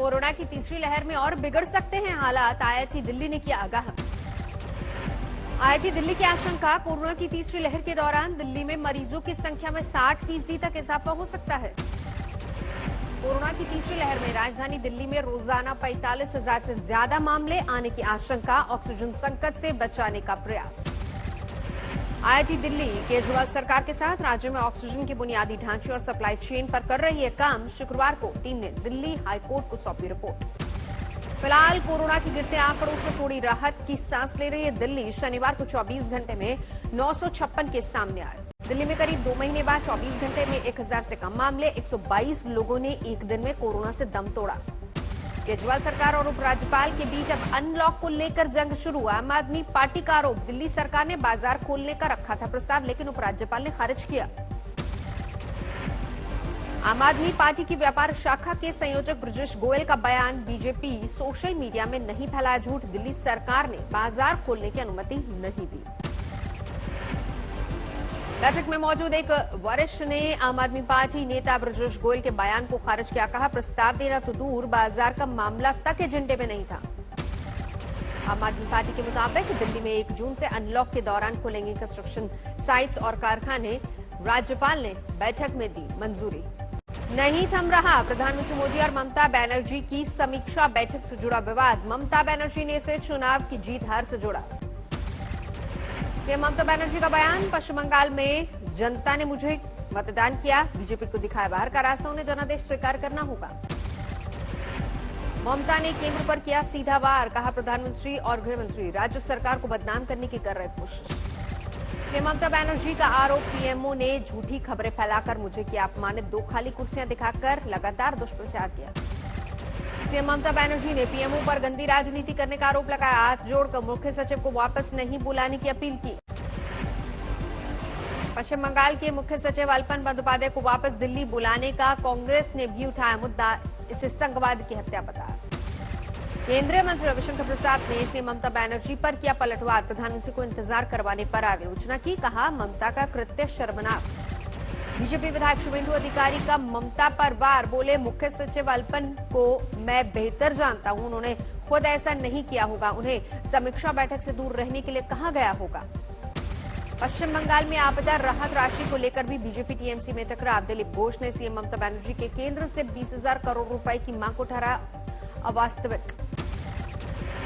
Corona की तीसरी लहर में और बिगड़ सकते हैं हालात, आईआईटी दिल्ली ने किया आगाह। आईआईटी दिल्ली की आशंका, कोरोना की तीसरी लहर के दौरान दिल्ली में मरीजों की संख्या में 60% तक इजाफा हो सकता है। कोरोना की तीसरी लहर में राजधानी दिल्ली में रोजाना 45,000 से ज्यादा मामले आने की आशंका, ऑक्सीजन संकट से बचाने का प्रयास। आईआईटी दिल्ली केजरीवाल सरकार के साथ राज्य में ऑक्सीजन के बुनियादी ढांचे और सप्लाई चेन पर कर रही है काम। शुक्रवार को टीम ने दिल्ली हाईकोर्ट को सौंपी रिपोर्ट। फिलहाल कोरोना के गिरते आंकड़ों से थोड़ी राहत की सांस ले रही है दिल्ली। शनिवार को 24 घंटे में 956 केस सामने आए। दिल्ली में करीब 2 महीने बाद 24 घंटे में 1000 से कम मामले, 122 लोगों ने एक दिन में कोरोना से दम तोड़ा। केजरीवाल सरकार और उपराज्यपाल के बीच अब अनलॉक को लेकर जंग शुरू। आम आदमी पार्टी का आरोप, दिल्ली सरकार ने बाजार खोलने का रखा था प्रस्ताव, लेकिन उपराज्यपाल ने खारिज किया। आम आदमी पार्टी की व्यापार शाखा के संयोजक ब्रजेश गोयल का बयान, बीजेपी सोशल मीडिया में नहीं फैलाया झूठ, दिल्ली सरकार ने बाजार खोलने की अनुमति नहीं दी। बैठक में मौजूद एक वरिष्ठ ने आम आदमी पार्टी नेता ब्रजेश गोयल के बयान को खारिज किया। कहा, प्रस्ताव देना तो दूर, बाजार का मामला तक एजेंडे में नहीं था। आम आदमी पार्टी के मुताबिक दिल्ली में 1 जून से अनलॉक के दौरान खुलेंगे कंस्ट्रक्शन साइट्स और कारखाने। राज्यपाल ने बैठक में दी मंजूरी। नहीं थम रहा प्रधानमंत्री मोदी और ममता बनर्जी की समीक्षा बैठक से जुड़ा विवाद। ममता बनर्जी ने इसे चुनाव की जीत हार से जोड़ा। सीएम ममता बनर्जी का बयान, पश्चिम बंगाल में जनता ने मुझे मतदान किया, बीजेपी को दिखाया बाहर का रास्ता, उन्हें जनादेश स्वीकार करना होगा। ममता ने केंद्र पर किया सीधा वार। कहा, प्रधानमंत्री और गृह मंत्री राज्य सरकार को बदनाम करने की कर रहे कोशिश। सीएम ममता बनर्जी का आरोप, पीएमओ ने झूठी खबरें फैलाकर मुझे किया अपमानित, 2 खाली कुर्सियां दिखाकर लगातार दुष्प्रचार किया। सीएम ममता बनर्जी ने पीएमओ पर गंदी राजनीति करने का आरोप लगाया। हाथ जोड़कर मुख्य सचिव को वापस नहीं बुलाने की अपील की। पश्चिम बंगाल के मुख्य सचिव अल्पन बंदोपाध्याय को वापस दिल्ली बुलाने का कांग्रेस ने भी उठाया मुद्दा, इसे संघवाद की हत्या बताया। केंद्रीय मंत्री रविशंकर प्रसाद ने सीएम ममता बनर्जी पर किया पलटवार, प्रधानमंत्री को इंतजार करवाने पर आलोचना की। कहा, ममता का कृत्य शर्मनाक। बीजेपी विधायक शुभेंदु अधिकारी का ममता पर वार, बोले मुख्य सचिव अल्पन को मैं बेहतर जानता हूं, उन्होंने खुद ऐसा नहीं किया होगा, उन्हें समीक्षा बैठक से दूर रहने के लिए कहा गया होगा। पश्चिम बंगाल में आपदा राहत राशि को लेकर भी बीजेपी टीएमसी में टकराव। दिलीप घोष ने सीएम ममता बनर्जी के केंद्र से 20,000 करोड़ रुपए की मांग को ठहराया अवास्तविक।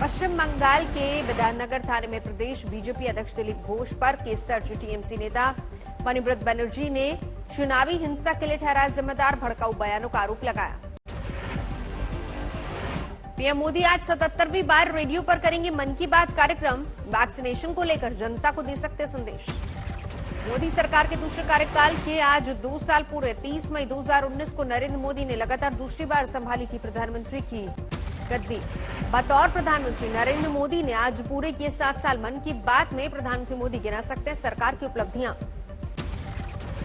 पश्चिम बंगाल के विधाननगर थाने में प्रदेश बीजेपी अध्यक्ष दिलीप घोष पर केस दर्ज। टीएमसी नेता मणिब्रत बनर्जी ने चुनावी हिंसा के लिए ठहराया जिम्मेदार, भड़काऊ बयानों का आरोप लगाया। पीएम मोदी आज 77वीं बार रेडियो पर करेंगे मन की बात कार्यक्रम। वैक्सीनेशन को लेकर जनता को दे सकते संदेश। मोदी सरकार के दूसरे कार्यकाल के आज 2 साल पूरे। 30 मई 2019 को नरेंद्र मोदी ने लगातार दूसरी बार संभाली थी प्रधानमंत्री की गद्दी। बतौर प्रधानमंत्री नरेंद्र मोदी ने आज पूरे किए 7 साल। मन की बात में प्रधानमंत्री मोदी गिना सकते हैं सरकार की उपलब्धियां।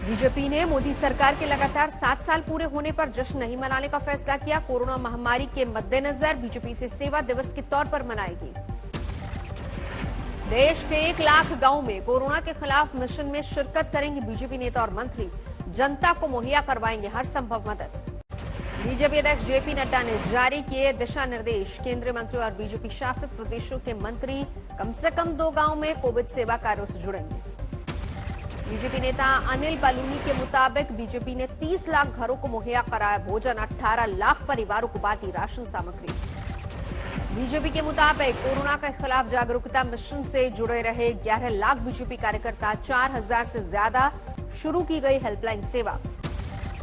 बीजेपी ने मोदी सरकार के लगातार 7 साल पूरे होने पर जश्न नहीं मनाने का फैसला किया। कोरोना महामारी के मद्देनजर बीजेपी इसे सेवा दिवस के तौर पर मनाएगी। देश के 1 लाख गांव में कोरोना के खिलाफ मिशन में शिरकत करेंगे बीजेपी नेता और मंत्री। जनता को मुहैया करवाएंगे हर संभव मदद। बीजेपी अध्यक्ष जेपी नड्डा ने जारी किए दिशा निर्देश। केंद्रीय मंत्री और बीजेपी शासित प्रदेशों के मंत्री कम से कम 2 गांव में कोविड सेवा कार्यों से जुड़ेंगे। बीजेपी नेता अनिल बलूनी के मुताबिक बीजेपी ने 30 लाख घरों को मुहैया कराया भोजन, 18 लाख परिवारों को बांटी राशन सामग्री। बीजेपी के मुताबिक कोरोना के खिलाफ जागरूकता मिशन से जुड़े रहे 11 लाख बीजेपी कार्यकर्ता। 4,000 से ज्यादा शुरू की गई हेल्पलाइन सेवा।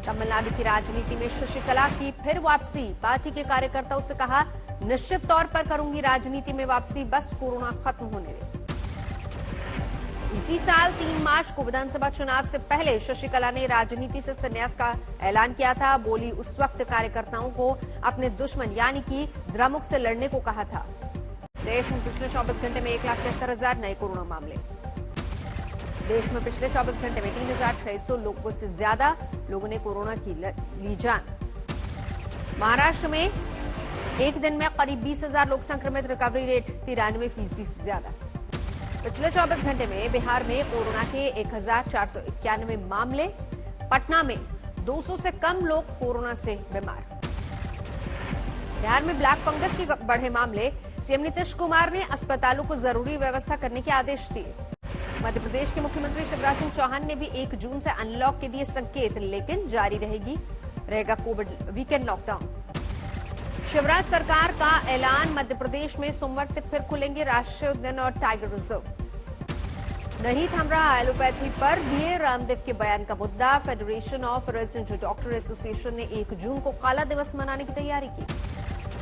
तमिलनाडु की राजनीति में शशिकला की फिर वापसी। पार्टी के कार्यकर्ताओं से कहा, निश्चित तौर पर करूंगी राजनीति में वापसी, बस कोरोना खत्म होने दे। इसी साल 3 मार्च को विधानसभा चुनाव से पहले शशिकला ने राजनीति से संन्यास का ऐलान किया था। बोली, उस वक्त कार्यकर्ताओं को अपने दुश्मन यानी कि द्रमुक से लड़ने को कहा था। देश में पिछले 24 घंटे में 1,73,000 नए कोरोना मामले। देश में पिछले 24 घंटे में 3,600 लोगों से ज्यादा लोगों ने कोरोना की ली जान। महाराष्ट्र में एक दिन में करीब 20,000 लोग संक्रमित, रिकवरी रेट 93% से ज्यादा। पिछले 24 घंटे में बिहार में कोरोना के 1,491 मामले। पटना में 200 से कम लोग कोरोना से बीमार। बिहार में ब्लैक फंगस के बढ़े मामले, सीएम नीतीश कुमार ने अस्पतालों को जरूरी व्यवस्था करने के आदेश दिए। मध्य प्रदेश के मुख्यमंत्री शिवराज सिंह चौहान ने भी 1 जून से अनलॉक के दिए संकेत, लेकिन जारी रहेगा कोविड वीकेंड लॉकडाउन। शिवराज सरकार का ऐलान, मध्य प्रदेश में सोमवार से फिर खुलेंगे राष्ट्रीय उद्यान और टाइगर रिजर्व। नहीं थम रहा एलोपैथी पर दिए रामदेव के बयान का मुद्दा, federation of resident doctor association ने 1 जून को काला दिवस मनाने की तैयारी की।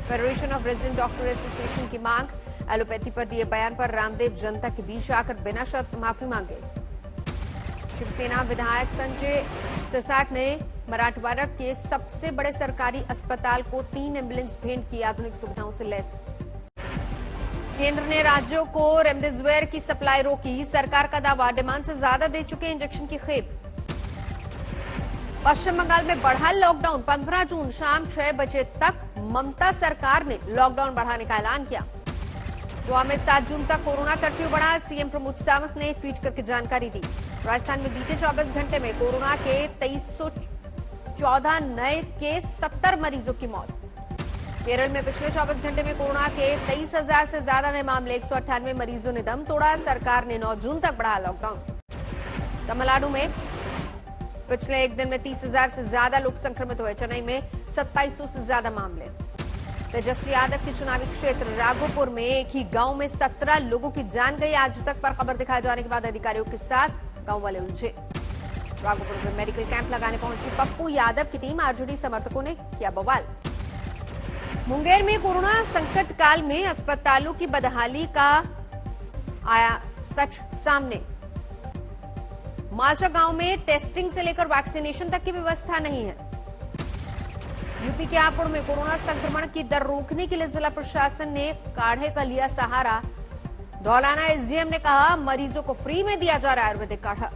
Federation of resident doctor association की मांग, एलोपैथी पर दिए बयान पर रामदेव जनता के बीच आकर बिना शर्त माफी मांगे। शिवसेना विधायक संजय सिसाट ने मराठवाड़ा के सबसे बड़े सरकारी अस्पताल को 3 एम्बुलेंस भेंट की, आधुनिक सुविधाओं से लैस। केंद्र ने राज्यों को रेमडेसिविर की सप्लाई रोकी, सरकार का दावा, डिमांड से ज्यादा दे चुके इंजेक्शन की खेप। पश्चिम बंगाल में बढ़ा लॉकडाउन, 15 जून शाम 6 बजे तक ममता सरकार ने लॉकडाउन बढ़ाने का ऐलान किया। गोवा में 7 जून तक कोरोना कर्फ्यू बढ़ा, सीएम प्रमोद सावंत ने ट्वीट करके जानकारी दी। राजस्थान में बीते 24 घंटे में कोरोना के 2314 नए केस, 70 मरीजों की मौत। केरल में पिछले 24 घंटे में कोरोना के 23,000 से ज्यादा नए मामले, 198 मरीजों ने दम तोड़ा, सरकार ने 9 जून तक बढ़ाया लॉकडाउन। तमिलनाडु में पिछले एक दिन में 30,000 से ज्यादा लोग संक्रमित हुए, चेन्नई में 2700 से ज्यादा मामले। तेजस्वी यादव के चुनावी क्षेत्र राघोपुर में एक ही गांव में 17 लोगों की जान गई, आज तक पर खबर दिखाए जाने के बाद अधिकारियों के साथ गांव वाले उलझे। राघोपुर में मेडिकल कैंप लगाने पहुंची पप्पू यादव की टीम, आरजेडी समर्थकों ने किया बवाल। मुंगेर में कोरोना संकट काल में अस्पतालों की बदहाली का आया सच सामने। मालचा गांव में टेस्टिंग से लेकर वैक्सीनेशन तक की व्यवस्था नहीं है। यूपी के हापुड़ में कोरोना संक्रमण की दर रोकने के लिए जिला प्रशासन ने काढ़े का लिया सहारा। धौलाना एसडीएम ने कहा, मरीजों को फ्री में दिया जा रहा है आयुर्वेदिक काढ़ा।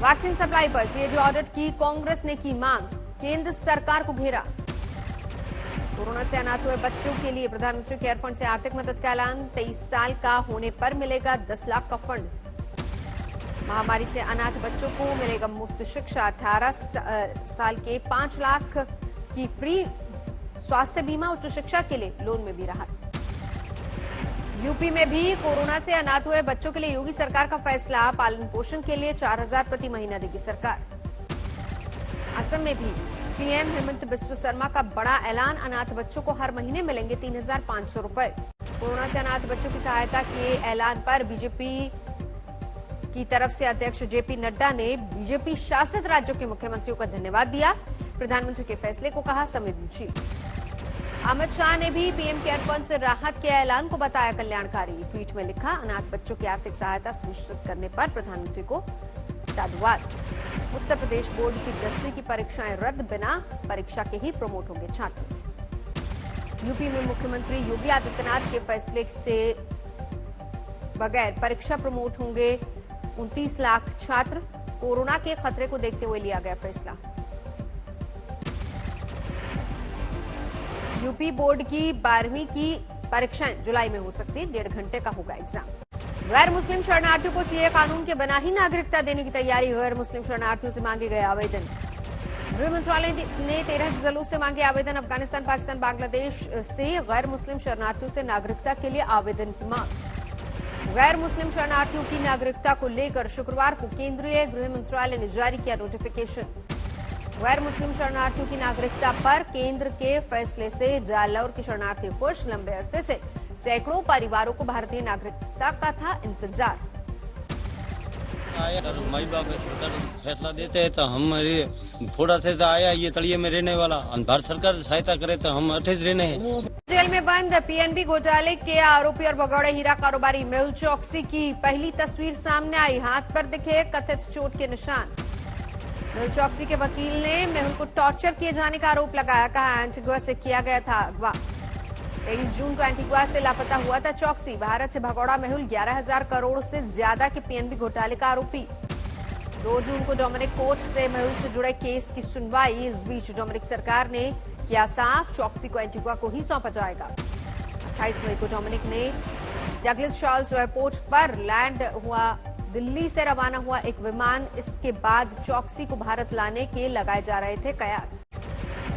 वैक्सीन सप्लाई पर सीएजी ऑडिट की कांग्रेस ने की मांग, केंद्र सरकार को घेरा। कोरोना से अनाथ हुए बच्चों के लिए प्रधानमंत्री केयर फंड से आर्थिक मदद का ऐलान, 23 साल का होने पर मिलेगा 10 लाख का फंड। महामारी से अनाथ बच्चों को मिलेगा मुफ्त शिक्षा, 18 साल के 5 लाख की फ्री स्वास्थ्य बीमा, उच्च शिक्षा के लिए लोन में भी राहत। यूपी में भी कोरोना से अनाथ हुए बच्चों के लिए योगी सरकार का फैसला, पालन पोषण के लिए 4,000 प्रति महीना देगी सरकार। असम में भी सीएम हेमंत बिस्व शर्मा का बड़ा ऐलान, अनाथ बच्चों को हर महीने मिलेंगे 3,500 रुपए। कोरोना से अनाथ बच्चों की सहायता के ऐलान पर बीजेपी की तरफ से अध्यक्ष जेपी नड्डा ने बीजेपी शासित राज्यों के मुख्यमंत्रियों का धन्यवाद दिया, प्रधानमंत्री के फैसले को कहा संवेदनशील। अमित शाह ने भी पीएम केयर फंड से राहत के ऐलान को बताया कल्याणकारी, ट्वीट में लिखा, अनाथ बच्चों की आर्थिक सहायता सुनिश्चित करने पर प्रधानमंत्री को साधुवाद। उत्तर प्रदेश बोर्ड की 10वीं की परीक्षाएं रद्द, बिना परीक्षा के ही प्रमोट होंगे छात्र। यूपी में मुख्यमंत्री योगी आदित्यनाथ के फैसले से बगैर परीक्षा प्रमोट होंगे 29 लाख छात्र, कोरोना के खतरे को देखते हुए लिया गया फैसला। यूपी बोर्ड की 12वीं की परीक्षाएं जुलाई में हो सकती है, 1.5 घंटे का होगा एग्जाम। गैर मुस्लिम शरणार्थियों को सीए कानून के बिना ही नागरिकता देने की तैयारी, गैर मुस्लिम शरणार्थियों से मांगे गए आवेदन। गृह मंत्रालय ने 13 जिलों से मांगे आवेदन, अफगानिस्तान, पाकिस्तान, बांग्लादेश से गैर मुस्लिम शरणार्थियों से नागरिकता के लिए आवेदन की मांग। गैर मुस्लिम शरणार्थियों की नागरिकता को लेकर शुक्रवार को केंद्रीय गृह मंत्रालय ने जारी किया नोटिफिकेशन। गैर मुस्लिम शरणार्थियों की नागरिकता पर केंद्र के फैसले से जालौर के शरणार्थी खुश, लंबे अरसे से सैकड़ों परिवारों को भारतीय नागरिकता का था इंतजार। माई बाप सरकार फैसला देते हैं तो हम थोड़ा से आया ये तलिए में रहने वाला, भारत सरकार सहायता करे तो हम अठेज रहने हैं। जेल में बंद पीएनबी घोटाले के आरोपी और भगौड़े हीरा कारोबारी मेहुल चौकसी की पहली तस्वीर सामने आई, हाथ पर दिखे कथित चोट के निशान। मेहुल चौकसी के वकील ने मेहुल को टॉर्चर किए जाने का आरोप लगाया, कहा एंटीगुआ से किया गया था अगवा। 23 जून को एंटीगुआ से लापता हुआ था चौकसी। भारत से भगौड़ा मेहुल 11,000 करोड़ से ज्यादा के पीएनबी घोटाले का आरोपी। 2 जून को डोमिनिक कोर्ट से मेहुल से जुड़े केस की सुनवाई। इस बीच डोमिनिक सरकार ने किया साफ, चौकसी को एंटीगुआ को ही सौंपा जाएगा। 28 मई को डोमिनिक ने डगलस चार्ल्स एयरपोर्ट पर लैंड हुआ, दिल्ली से रवाना हुआ एक विमान। इसके बाद चौकसी को भारत लाने के लगाए जा रहे थे कयास।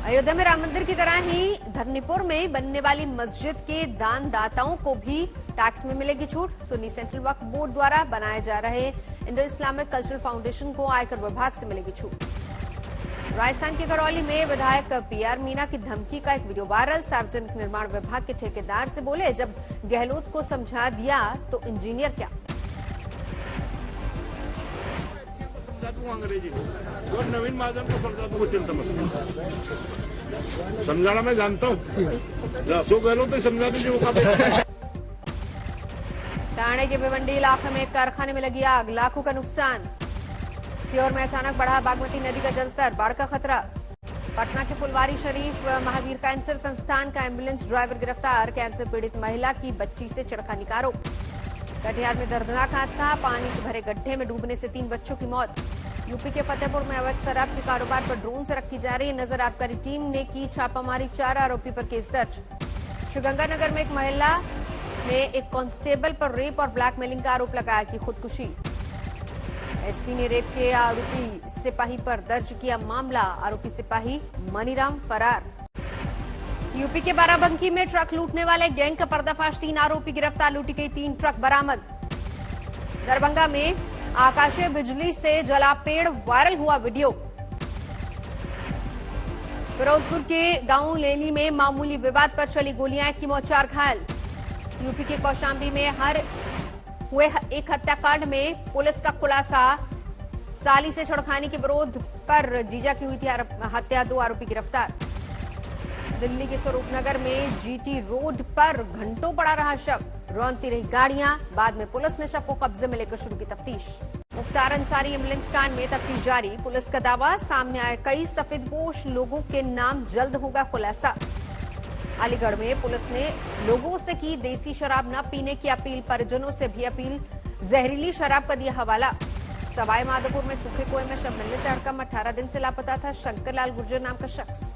अयोध्या में राम मंदिर की तरह ही धरनीपुर में बनने वाली मस्जिद के दानदाताओं को भी टैक्स में मिलेगी छूट। सुन्नी सेंट्रल वक्फ बोर्ड द्वारा बनाए जा रहे इंडो इस्लामिक कल्चरल फाउंडेशन को आयकर विभाग से मिलेगी छूट। राजस्थान के करौली में विधायक पीआर मीणा की धमकी का एक वीडियो वायरल। सार्वजनिक निर्माण विभाग के ठेकेदार से बोले, जब गहलोत को समझा दिया तो इंजीनियर क्या। अंग्रेजी और नवीन महाजन को समझा दूंगा, चिंता मत। समझाना मैं जानता हूँ, अशोक गहलोत तो समझा दीजिए वो काम। ठाणे के भिवंडी इलाके में कारखाने में लगी आग, लाखों का नुकसान। सीहोर में अचानक बढ़ा बागमती नदी का जलस्तर, बाढ़ का खतरा। पटना के फुलवारी शरीफ महावीर कैंसर संस्थान का एम्बुलेंस ड्राइवर गिरफ्तार, कैंसर पीड़ित महिला की बच्ची से छेड़खानी का आरोप। कटिहार में दर्दनाक हादसा, पानी से भरे गड्ढे में डूबने से 3 बच्चों की मौत। यूपी के फतेहपुर में अवैध शराब के कारोबार पर ड्रोन से रखी जा रही नजर, आबकारी टीम ने की छापामारी, 4 आरोपी पर केस दर्ज। श्रीगंगानगर में एक महिला ने एक कांस्टेबल पर रेप और ब्लैकमेलिंग का आरोप लगाया कि खुदकुशी। एसपी ने रेप के आरोपी सिपाही पर दर्ज किया मामला, आरोपी सिपाही मनीराम फरार। यूपी के बाराबंकी में ट्रक लूटने वाले गैंग का पर्दाफाश, 3 आरोपी गिरफ्तार, लूटी गई 3 ट्रक बरामद। दरभंगा में आकाशीय बिजली से जला पेड़, वायरल हुआ वीडियो। फिरोजपुर के गांव लेनी में मामूली विवाद पर चली गोलियां, की मौत, 4 घायल। यूपी के कौशाम्बी में हुए एक हत्याकांड में पुलिस का खुलासा, साली से छेड़खानी के विरोध पर जीजा की हुई थी हत्या, 2 आरोपी गिरफ्तार। दिल्ली के स्वरूपनगर में जीटी रोड पर घंटों पड़ा रहा शव, रौंदती रही गाड़ियां, बाद में पुलिस ने शव को कब्जे में लेकर शुरू की तफ्तीश। मुख्तार अंसारी एम्बुलेंस कांड में तफ्तीश जारी, पुलिस का दावा, सामने आए कई सफेदपोश लोगों के नाम, जल्द होगा खुलासा। अलीगढ़ में पुलिस ने लोगों से की देसी शराब न पीने की अपील, परिजनों से भी अपील, जहरीली शराब का दिया हवाला। सवाई माधोपुर में सूखे कुएं में शव मिलने से हड़कंप, 18 दिन से लापता था शंकरलाल गुर्जर नाम का शख्स।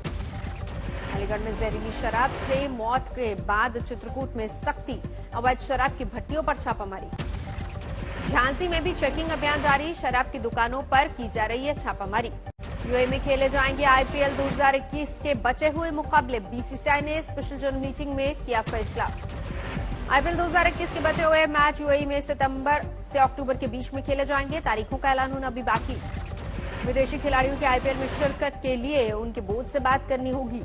अलीगढ़ में जहरीली शराब से मौत के बाद चित्रकूट में सख्ती, अवैध शराब की भट्टियों पर छापामारी। झांसी में भी चेकिंग अभियान जारी, शराब की दुकानों पर की जा रही है छापामारी। यूएई में खेले जाएंगे आईपीएल 2021 के बचे हुए मुकाबले, बीसीसीआई ने स्पेशल जनरल मीटिंग में किया फैसला। आईपीएल 2021 के बचे हुए मैच यूएई में सितंबर से अक्टूबर के बीच में खेले जाएंगे, तारीखों का ऐलान होना अभी बाकी। विदेशी खिलाड़ियों के आईपीएल में शिरकत के लिए उनके बोर्ड से बात करनी होगी।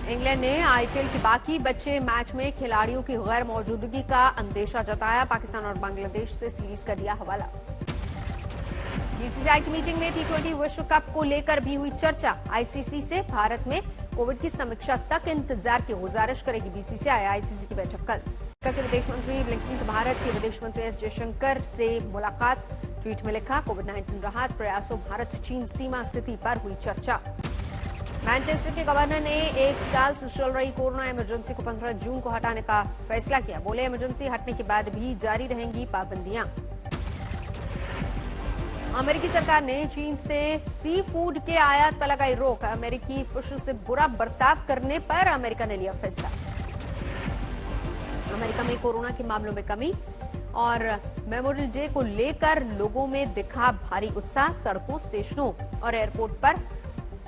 इंग्लैंड ने आईपीएल के बाकी बचे मैच में खिलाड़ियों की गैर मौजूदगी का अंदेशा जताया, पाकिस्तान और बांग्लादेश से सीरीज का दिया हवाला। बीसीसीआई की मीटिंग में T20 विश्व कप को लेकर भी हुई चर्चा, आईसीसी से भारत में कोविड की समीक्षा तक इंतजार की गुजारिश करेगी बीसीसीआई। आईसीसी की बैठक कल। अमेरिका के विदेश मंत्री ब्लिंकन भारत के विदेश मंत्री एस जयशंकर से मुलाकात, ट्वीट में लिखा, कोविड-19 राहत प्रयासों, भारत चीन सीमा स्थिति पर हुई चर्चा। मैनचेस्टर के गवर्नर ने 1 साल से चल रही कोरोना इमरजेंसी को 15 जून को हटाने का फैसला किया, बोले इमरजेंसी हटने के बाद भी जारी रहेंगी पाबंदियां। अमेरिकी सरकार ने चीन से सी फूड के आयात पर लगाई रोक, अमेरिकी फिश से बुरा बर्ताव करने पर अमेरिका ने लिया फैसला। अमेरिका में कोरोना के मामलों में कमी और मेमोरियल डे को लेकर लोगों में दिखा भारी उत्साह, सड़कों, स्टेशनों और एयरपोर्ट पर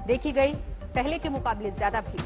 देखी गई पहले के मुकाबले ज्यादा भीड़।